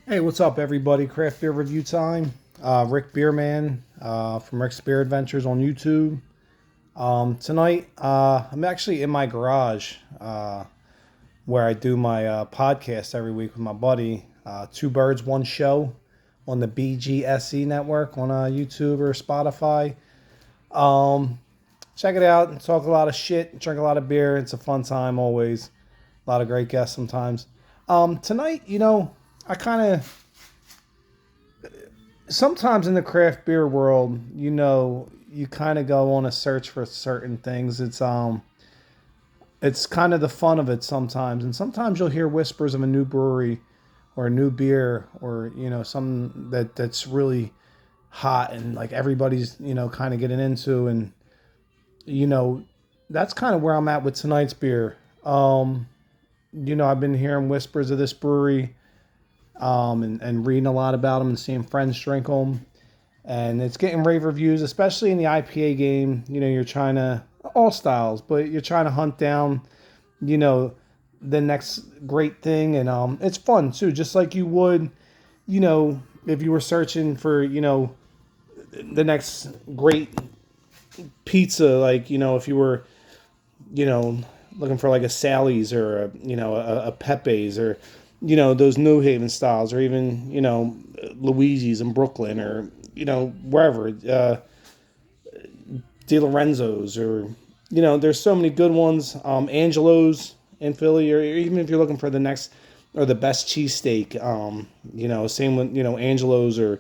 Hey, what's up, everybody? Craft beer review time. Rick Beerman from Rick's Beer Adventures on YouTube. Tonight, I'm actually in my garage where I do my podcast every week with my buddy. Two Birds, One Show on the BGSE network on YouTube or Spotify. Um, Check it out and talk a lot of shit, drink a lot of beer. It's a fun time always. A lot of great guests sometimes. Tonight, I kind of sometimes in the craft beer world, you kind of go on a search for certain things. It's kind of the fun of it sometimes, and sometimes you'll hear whispers of a new brewery or a new beer or something that's really hot and like everybody's kind of getting into, and you know that's kind of where I'm at with tonight's beer. I've been hearing whispers of this brewery, and reading a lot about them and seeing friends drink them. And it's getting rave reviews, especially in the IPA game. You're trying to, all styles, but you're trying to hunt down, you know, the next great thing. And it's fun too, just like you would, if you were searching for, the next great pizza, like, if you were, you know, looking for like a Sally's or a Pepe's or those New Haven styles, or even Luigi's in Brooklyn, or wherever, De Lorenzo's, or there's so many good ones. Angelo's in Philly, or even if you're looking for the next or the best cheesesteak, same with Angelo's, or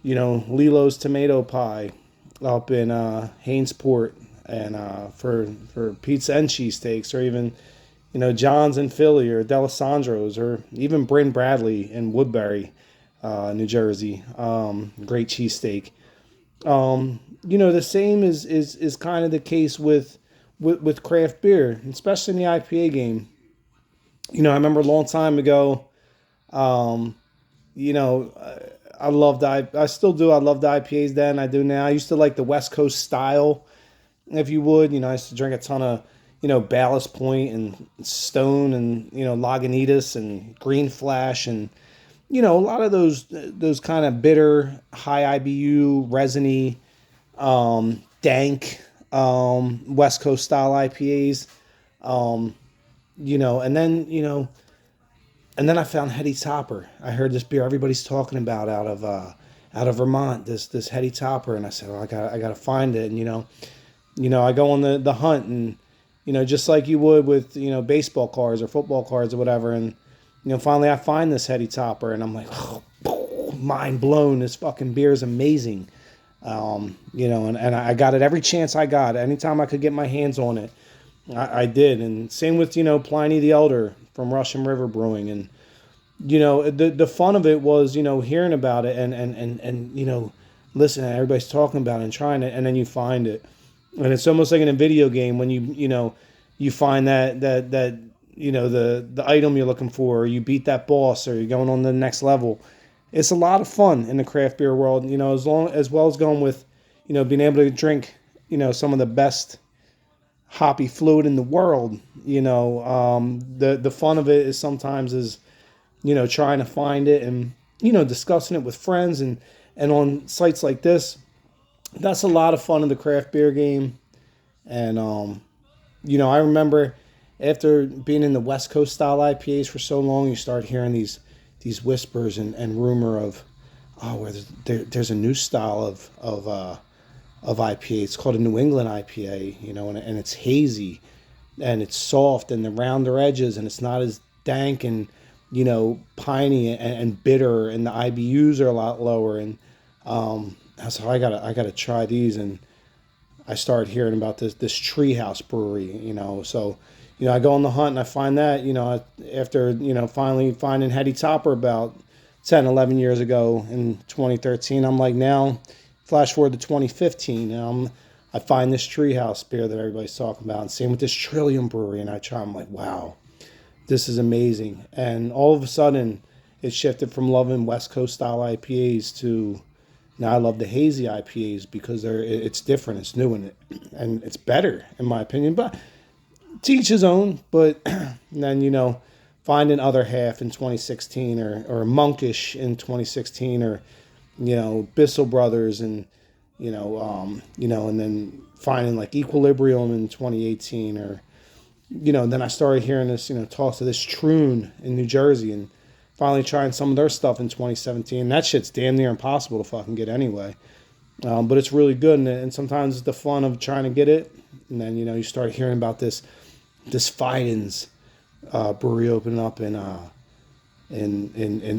Lilo's tomato pie up in Hainesport, and for pizza and cheesesteaks, or even John's in Philly, or D'Alessandro's, or even Bryn Bradley in Woodbury, New Jersey. Great cheesesteak. The same is kind of the case with craft beer, especially in the IPA game. I remember a long time ago. Um, you know, I still do. I loved IPAs then. I do now. I used to like the West Coast style, if you would. I used to drink a ton of, Ballast Point and Stone and, Lagunitas and Green Flash, and, a lot of those kind of bitter, high IBU, resiny, dank, West Coast style IPAs. Um, and then I found Heady Topper. I heard this beer everybody's talking about out of Vermont. This Heady Topper, and I said, well, I got to find it. And I go on the hunt, and just like you would with baseball cards or football cards or whatever, and finally I find this Heady Topper, and I'm like, oh, mind blown. This fucking beer is amazing. And I got it every chance I got. Anytime I could get my hands on it, I did. And same with Pliny the Elder from Russian River Brewing, and the fun of it was hearing about it, and listening. Everybody's talking about it and trying it, and then you find it. And it's almost like in a video game when you find the item you're looking for, or you beat that boss, or you're going on the next level. It's a lot of fun in the craft beer world, as well as going with being able to drink some of the best hoppy fluid in the world. The fun of it is sometimes is trying to find it, and discussing it with friends, and on sites like this. That's a lot of fun in the craft beer game. And I remember after being in the West Coast style IPAs for so long, you start hearing these whispers and rumor of, oh, where there's a new style of IPA. It's called a New England IPA, and it's hazy, and it's soft, and the rounder edges, and it's not as dank and piney and bitter, and the IBUs are a lot lower. And I was like, I gotta try these. And I started hearing about this Treehouse Brewery, so I go on the hunt, and I find that after finally finding Heady Topper about 10, 11 years ago in 2013, I'm like, now flash forward to 2015, and I find this Treehouse beer that everybody's talking about, and same with this Trillium Brewery, and I try. I'm like, wow, this is amazing. And all of a sudden, it shifted from loving West Coast style IPAs to now I love the hazy IPAs, because it's different, it's new, and it's better in my opinion. But to each his own. But then finally finding Other Half in 2016, or Monkish in 2016, or Bissell Brothers, and and then finding like Equilibrium in 2018, or then I started hearing this talks of this Troon in New Jersey, and finally trying some of their stuff in 2017. That shit's damn near impossible to fucking get anyway. But it's really good, and sometimes it's the fun of trying to get it, and then you start hearing about this Fiden's brewery opening up in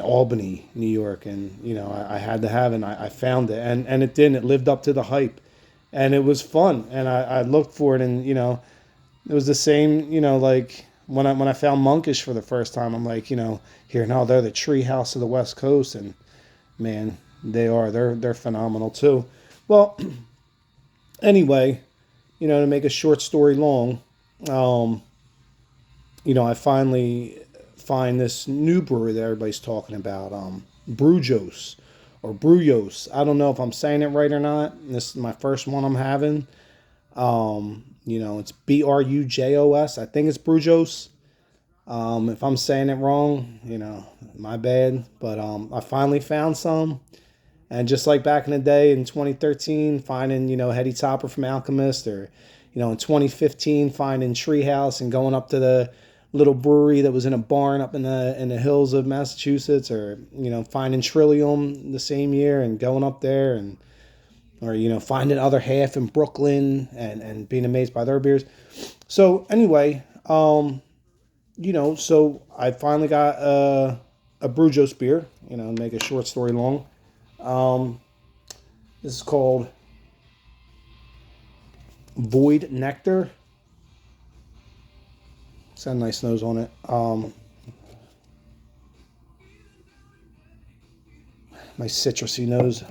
Albany, New York, and I had to have it. And I found it, and it didn't. It lived up to the hype, and it was fun. And I looked for it, and it was the same. Like when I found Monkish for the first time, I'm like, here now they're the tree house of the West Coast, and man, they're phenomenal too. Well, anyway, to make a short story long, I finally find this new brewery that everybody's talking about, Brujos or Brujos. I don't know if I'm saying it right or not. This is my first one I'm having. It's Brujos. I think it's Brujos. If I'm saying it wrong, my bad. But I finally found some. And just like back in the day in 2013, finding, Hetty Topper from Alchemist, or, in 2015, finding Treehouse and going up to the little brewery that was in a barn up in the hills of Massachusetts, or, finding Trillium the same year and going up there, and, or, finding Other Half in Brooklyn and being amazed by their beers. So anyway, so I finally got a Brujos beer, make a short story long. This is called Void Nectar. It's got a nice nose on it. Nice citrusy nose.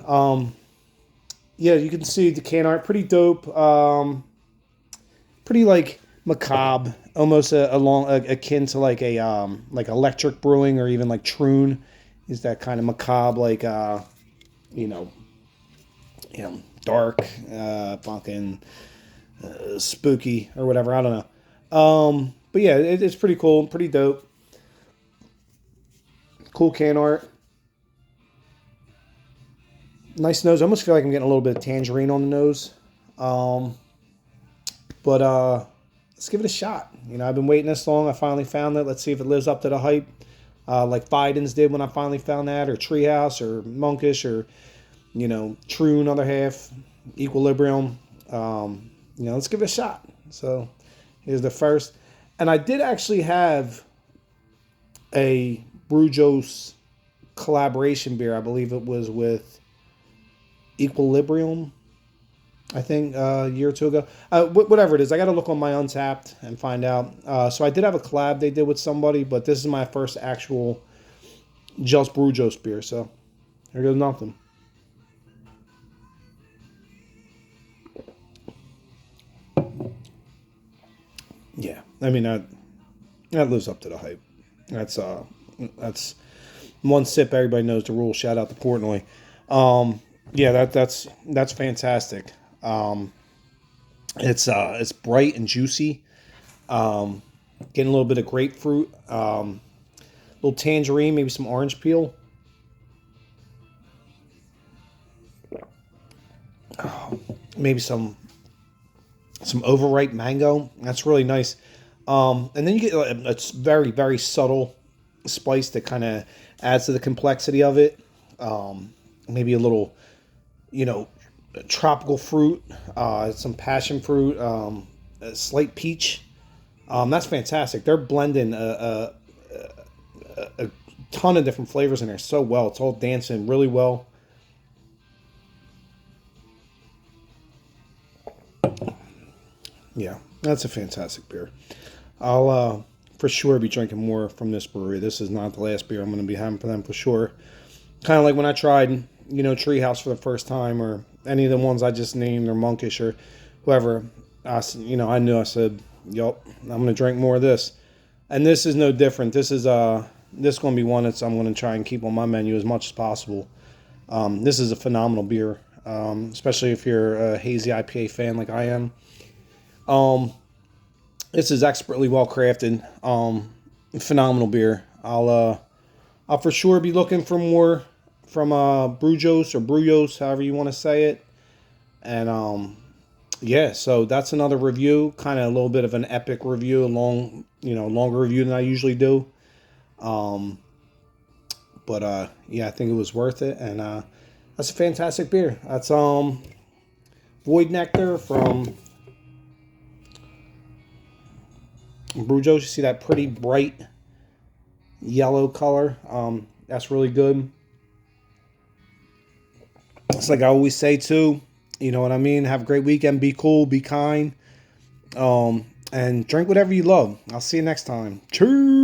Yeah, you can see the can art, pretty dope. Pretty like macabre, almost akin to like Electric Brewing, or even like Troon. Is that kind of macabre, like dark, fucking spooky or whatever. I don't know. But yeah, it's pretty cool, pretty dope. Cool can art. Nice nose. I almost feel like I'm getting a little bit of tangerine on the nose. But let's give it a shot. I've been waiting this long. I finally found it. Let's see if it lives up to the hype. Like Fiden's did when I finally found that, or Treehouse, or Monkish, or True, Other Half, Equilibrium. Let's give it a shot. So here's the first, and I did actually have a Brujos collaboration beer. I believe it was with Equilibrium, I think, a year or two ago. Whatever it is, I got to look on my Untapped and find out. So I did have a collab they did with somebody, but this is my first actual just Brujos beer. So here goes nothing. Yeah, I mean that lives up to the hype. That's one sip. Everybody knows the rule. Shout out to Portnoy. Yeah, that's fantastic. It's bright and juicy. Getting a little bit of grapefruit, little tangerine, maybe some orange peel. Maybe some overripe mango. That's really nice. And then you get a very, very subtle spice that kind of adds to the complexity of it. Maybe a little, tropical fruit, some passion fruit, a slight peach. That's fantastic. They're blending a ton of different flavors in there so well. It's all dancing really well. Yeah, that's a fantastic beer. I'll for sure be drinking more from this brewery. This is not the last beer I'm going to be having for them for sure. Kind of like when I tried, Treehouse for the first time, or any of the ones I just named, or Monkish, or whoever. I knew. I said, "Yup, I'm going to drink more of this." And this is no different. This is going to be one I'm going to try and keep on my menu as much as possible. This is a phenomenal beer, especially if you're a hazy IPA fan like I am. This is expertly well crafted. phenomenal beer. I'll for sure be looking for more from Brujos or Brujos, however you want to say it. And yeah, so that's another review, kind of a little bit of an epic review, a longer review than I usually do. Um, but yeah, I think it was worth it, and that's a fantastic beer. That's Void Nectar from Brujos. You see that pretty bright yellow color. That's really good. It's like I always say too. You know what I mean? Have a great weekend. Be cool. Be kind. And drink whatever you love. I'll see you next time. Cheers.